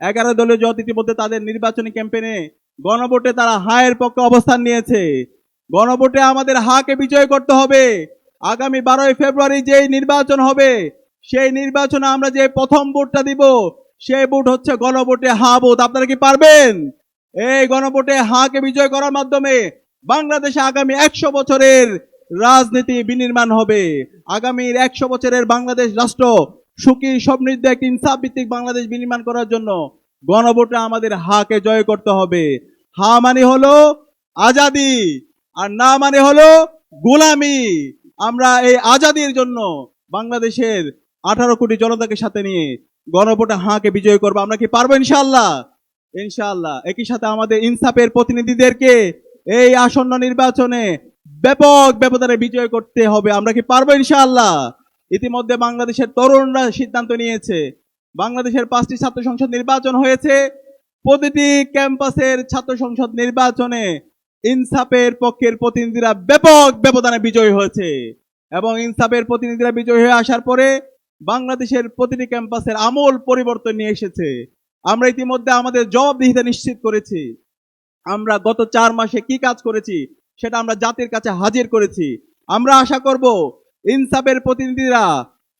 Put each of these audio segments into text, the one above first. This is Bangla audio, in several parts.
11 দলীয় জোট ইতিমধ্যে তাদের নির্বাচনী ক্যাম্পেইনে গণভোটে তারা হায়ের পক্ষে অবস্থান নিয়েছে। গণভোটে আমাদের হাকে বিজয় করতে হবে। আগামী 12ই ফেব্রুয়ারি যেই নির্বাচন হবে, সেই নির্বাচনে আমরা যে প্রথম ভোটটা দিব, সেই ভোট হচ্ছে গণভোটে হা ভোট। আপনারা কি পারবেন? এই গণভোটে হাকে বিজয় করার মাধ্যমে বাংলাদেশে আগামী 100 বছরের রাজনীতি বিনির্মাণ হবে। আগামীর 100 বছরের বাংলাদেশ রাষ্ট্র সুখী সমৃদ্ধ একটি ইনসাফ ভিত্তিক বাংলাদেশ বিনির্মাণ করার জন্য গণভোটে আমাদের হাকে জয় করতে হবে। হা মানে হলো আজাদি, আর না মানে হলো গোলামি। আমরা এই আজাদির জন্য বাংলাদেশের 18 কোটি জনতাকে সাথে নিয়ে গণভোটে হাকে বিজয় করবো। আমরা কি পারবো? ইনশাআল্লাহ। ইনশাআল্লাহ। একই সাথে আমাদের ইনসাফের প্রতিনিধিদেরকে এই আসন্ন নির্বাচনে ব্যাপক ব্যবধানে বিজয় করতে হবে। আমরা কি পারবো? ইনশাআল্লাহ। ইতিমধ্যে বাংলাদেশের তরুণরা সিদ্ধান্ত নিয়েছে। বাংলাদেশের 5টি ছাত্র সংসদ নির্বাচন হয়েছে। প্রতিটি ক্যাম্পাসের ছাত্র সংসদ নির্বাচনে ইনসাফের পক্ষের প্রতিনিধিরা ব্যাপক ব্যবধানে বিজয়ী হয়েছে এবং ইনসাফের প্রতিনিধিরা বিজয়ী হয়ে আসার পরে বাংলাদেশের প্রতিটি ক্যাম্পাসের আমূল পরিবর্তন নিয়ে এসেছে। আমরা ইতিমধ্যে আমাদের জবাবদিহিতা নিশ্চিত করেছি। আমরা গত 4 মাসে কি কাজ করেছি সেটা আমরা জাতির কাছে হাজির করেছি। আমরা আশা করব ইনসাফের প্রতিনিধিরা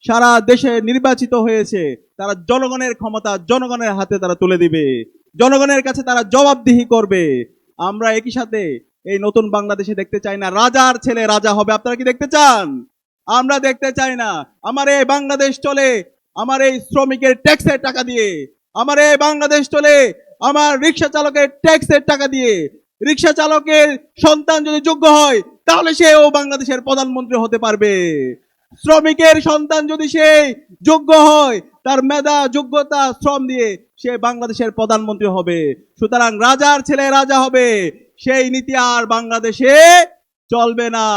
সারা দেশে নির্বাচিত হয়েছে, তারা জনগণের ক্ষমতা জনগণের হাতে তারা তুলে দিবে, জনগণের কাছে তারা জবাবদিহি করবে। আমরা একই সাথে এই নতুন বাংলাদেশে দেখতে চাই না রাজার ছেলে রাজা হবে। আপনারা কি দেখতে চান? আমরা দেখতে চাই না। আমার এই বাংলাদেশ চলে আমার এই শ্রমিকের ট্যাক্সের টাকা দিয়ে, আমার এই বাংলাদেশ চলে আমার রিক্সা চালকের ট্যাক্সের টাকা দিয়ে। রিক্সা চালকের সন্তান যদি যোগ্য হয় তাহলে সেও বাংলাদেশের প্রধানমন্ত্রী হতে পারবে। শ্রমিকের সন্তান যদি সে যোগ্য হয়, তার মেধা যোগ্যতা শ্রম দিয়ে সে বাংলাদেশের প্রধানমন্ত্রী হবে। সুতরাং রাজার ছেলে রাজা হবে, সেই নীতি আর বাংলাদেশে চলবে না।